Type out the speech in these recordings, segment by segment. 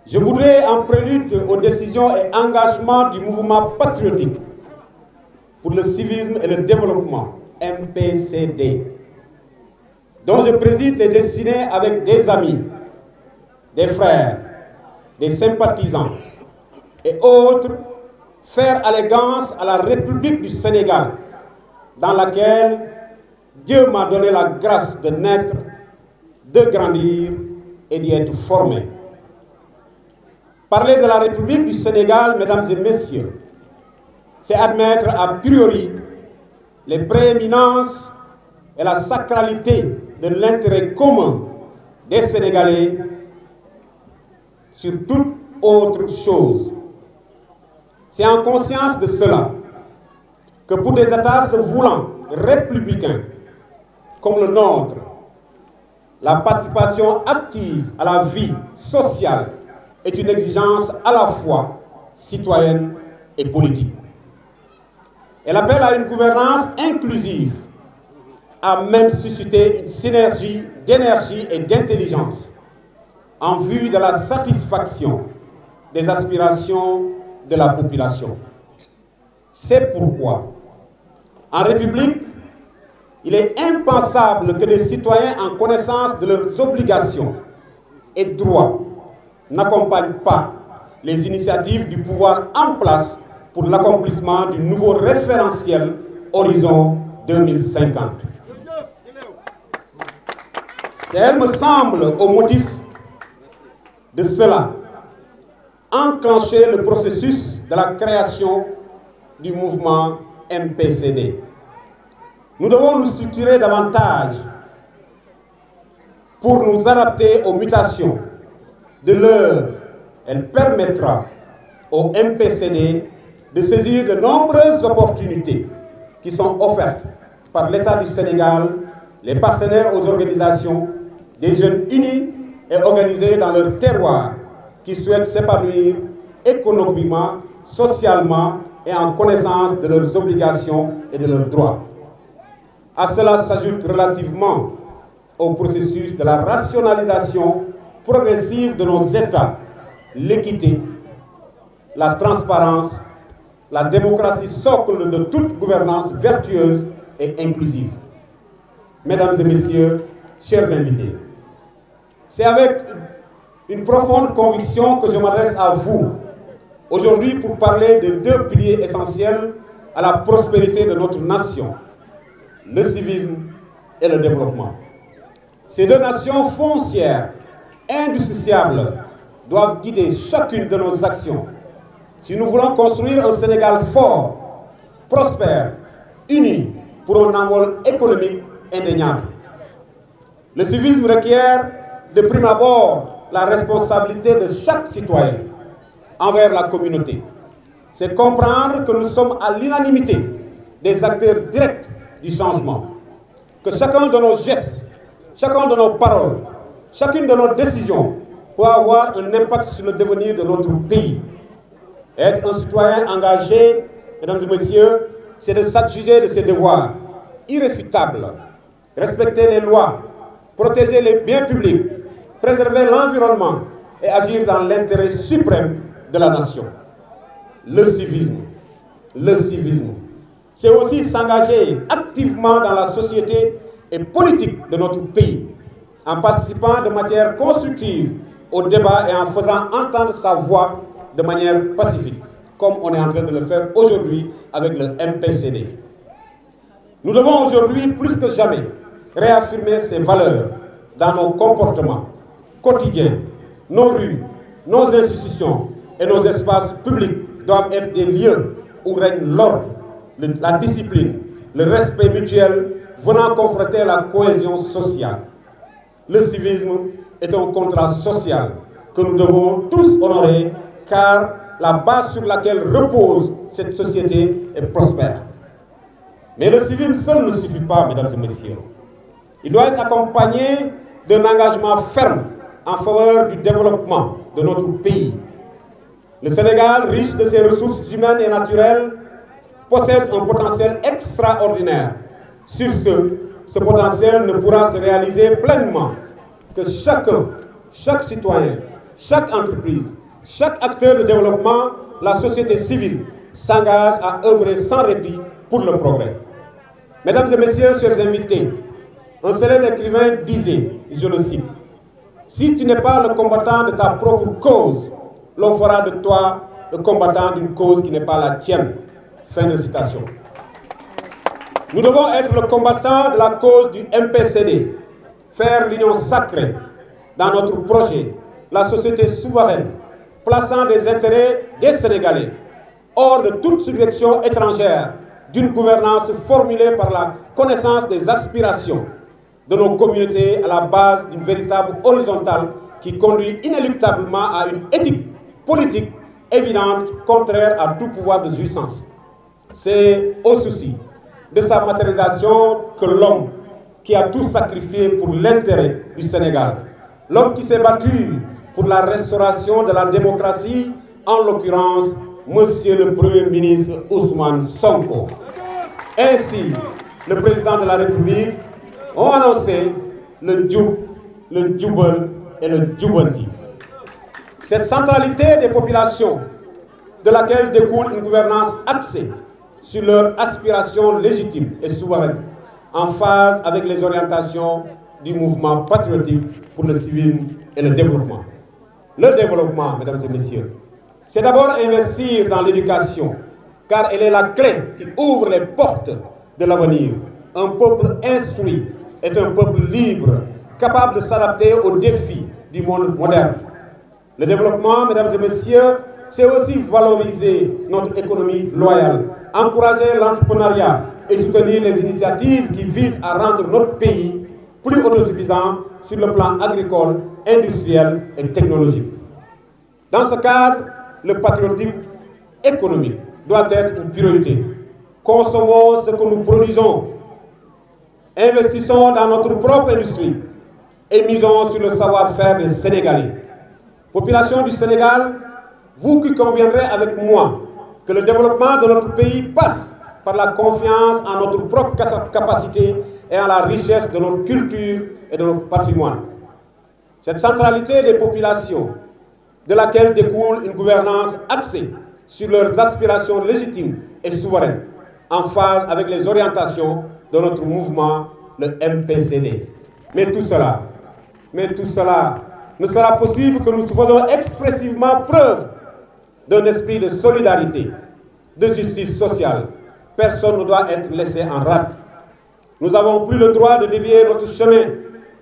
Je voudrais, en prélude aux décisions et engagements du mouvement patriotique pour le civisme et le développement, MPCD, dont je préside les destinées avec des amis, des frères, des sympathisants et autres, faire allégeance à la République du Sénégal, dans laquelle Dieu m'a donné la grâce de naître, de grandir et d'y être formé. Parler de la République du Sénégal, mesdames et messieurs, c'est admettre a priori les prééminences et la sacralité de l'intérêt commun des Sénégalais sur toute autre chose. C'est en conscience de cela que pour des États se voulant républicains comme le nôtre, la participation active à la vie sociale est une exigence à la fois citoyenne et politique. Elle appelle à une gouvernance inclusive, à même susciter une synergie d'énergie et d'intelligence en vue de la satisfaction des aspirations de la population. C'est pourquoi, en République, il est impensable que des citoyens en connaissance de leurs obligations et droits n'accompagnent pas les initiatives du pouvoir en place pour l'accomplissement du nouveau référentiel Horizon 2050. Elle me semble, au motif de cela, enclencher le processus de la création du mouvement MPCD. Nous devons nous structurer davantage pour nous adapter aux mutations de l'heure. Elle permettra au MPCD de saisir de nombreuses opportunités qui sont offertes par l'État du Sénégal, les partenaires aux organisations, des jeunes unis et organisés dans leur terroir qui souhaitent s'épanouir économiquement, socialement et en connaissance de leurs obligations et de leurs droits. À cela s'ajoute relativement au processus de la rationalisation progressive de nos États, l'équité, la transparence, la démocratie socle de toute gouvernance vertueuse et inclusive. Mesdames et messieurs, chers invités, c'est avec une profonde conviction que je m'adresse à vous aujourd'hui pour parler de deux piliers essentiels à la prospérité de notre nation, le civisme et le développement. Ces deux nations foncières, indissociables, doivent guider chacune de nos actions si nous voulons construire un Sénégal fort, prospère, uni pour un envol économique indéniable. Le civisme requiert de prime abord la responsabilité de chaque citoyen envers la communauté. C'est comprendre que nous sommes à l'unanimité des acteurs directs du changement, que chacun de nos gestes, chacun de nos paroles, chacune de nos décisions peut avoir un impact sur le devenir de notre pays. Être un citoyen engagé, mesdames et messieurs, c'est de s'adjuger de ses devoirs irréfutables, respecter les lois, protéger les biens publics, préserver l'environnement et agir dans l'intérêt suprême de la nation. Le civisme, c'est aussi s'engager activement dans la société et politique de notre pays, en participant de manière constructive au débat et en faisant entendre sa voix de manière pacifique, comme on est en train de le faire aujourd'hui avec le MPCD. Nous devons aujourd'hui, plus que jamais, réaffirmer ces valeurs dans nos comportements quotidiens. Nos rues, nos institutions et nos espaces publics doivent être des lieux où règne l'ordre, la discipline, le respect mutuel venant conforter la cohésion sociale. Le civisme est un contrat social que nous devons tous honorer car la base sur laquelle repose cette société est prospère. Mais le civisme seul ne suffit pas, mesdames et messieurs. Il doit être accompagné d'un engagement ferme en faveur du développement de notre pays. Le Sénégal, riche de ses ressources humaines et naturelles, possède un potentiel extraordinaire. Sur ce potentiel ne pourra se réaliser pleinement que chaque citoyen chaque entreprise, chaque acteur de développement, la société civile s'engage à œuvrer sans répit pour le progrès. Mesdames et messieurs, chers invités, un célèbre écrivain disait, je le cite, « Si tu n'es pas le combattant de ta propre cause, l'on fera de toi le combattant d'une cause qui n'est pas la tienne. » Fin de citation. Nous devons être le combattant de la cause du MPCD, faire l'union sacrée dans notre projet, la société souveraine, plaçant des intérêts des Sénégalais hors de toute subjection étrangère, d'une gouvernance formulée par la connaissance des aspirations de nos communautés à la base d'une véritable horizontale qui conduit inéluctablement à une éthique politique évidente, contraire à tout pouvoir de jouissance. C'est au souci de sa matérialisation que l'homme qui a tout sacrifié pour l'intérêt du Sénégal, l'homme qui s'est battu pour la restauration de la démocratie, en l'occurrence, Monsieur le Premier ministre Ousmane Sonko. Ainsi, le président de la République ont annoncé le Djoub, le Djoubel et le Djoubanti. Cette centralité des populations, de laquelle découle une gouvernance axée sur leurs aspirations légitimes et souveraines, en phase avec les orientations du mouvement patriotique pour le civisme et le développement. Le développement, mesdames et messieurs, c'est d'abord investir dans l'éducation, car elle est la clé qui ouvre les portes de l'avenir. Un peuple instruit est un peuple libre, capable de s'adapter aux défis du monde moderne. Le développement, mesdames et messieurs, c'est aussi valoriser notre économie loyale, encourager l'entrepreneuriat et soutenir les initiatives qui visent à rendre notre pays plus autosuffisant sur le plan agricole, industriel et technologique. Dans ce cadre, le patriotisme économique doit être une priorité. Consommons ce que nous produisons, investissons dans notre propre industrie et misons sur le savoir-faire des Sénégalais. Population du Sénégal, vous qui conviendrez avec moi que le développement de notre pays passe par la confiance en notre propre capacité et en la richesse de notre culture et de notre patrimoine. Cette centralité des populations, de laquelle découle une gouvernance axée sur leurs aspirations légitimes et souveraines, en phase avec les orientations de notre mouvement, le MPCD. Mais tout cela ne sera possible que nous faisons expressivement preuve d'un esprit de solidarité, de justice sociale. Personne ne doit être laissé en rade. Nous n'avons plus le droit de dévier notre chemin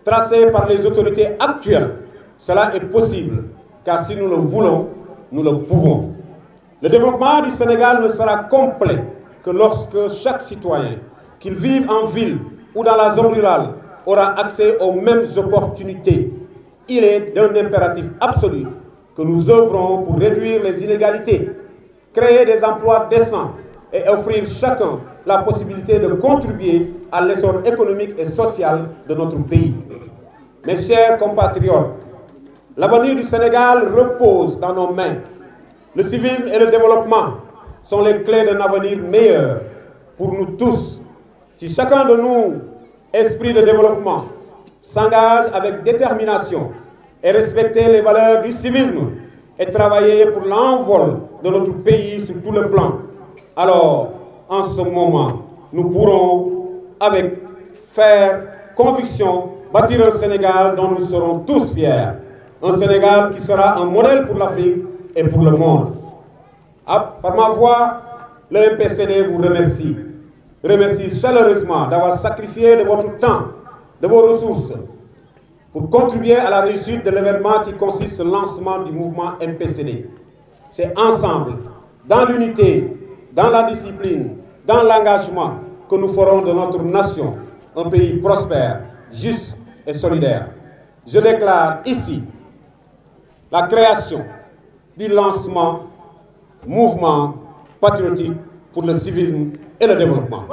tracé par les autorités actuelles. Cela est possible, car si nous le voulons, nous le pouvons. Le développement du Sénégal ne sera complet que lorsque chaque citoyen, qu'il vive en ville ou dans la zone rurale, aura accès aux mêmes opportunités. Il est d'un impératif absolu que nous œuvrons pour réduire les inégalités, créer des emplois décents et offrir chacun la possibilité de contribuer à l'essor économique et social de notre pays. Mes chers compatriotes, l'avenir du Sénégal repose dans nos mains. Le civisme et le développement sont les clés d'un avenir meilleur pour nous tous. Si chacun de nous, esprit de développement, s'engage avec détermination et respecter les valeurs du civisme et travailler pour l'envol de notre pays sur tous les plans, alors, en ce moment, nous pourrons, avec conviction, bâtir un Sénégal dont nous serons tous fiers. Un Sénégal qui sera un modèle pour l'Afrique et pour le monde. Par ma voix, le MPCD vous remercie. Remercie chaleureusement d'avoir sacrifié de votre temps, de vos ressources, pour contribuer à la réussite de l'événement qui consiste au lancement du mouvement MPCD. C'est ensemble, dans l'unité, dans la discipline, dans l'engagement, que nous ferons de notre nation un pays prospère, juste et solidaire. Je déclare ici la création du lancement mouvement patriotique pour le civisme et le développement.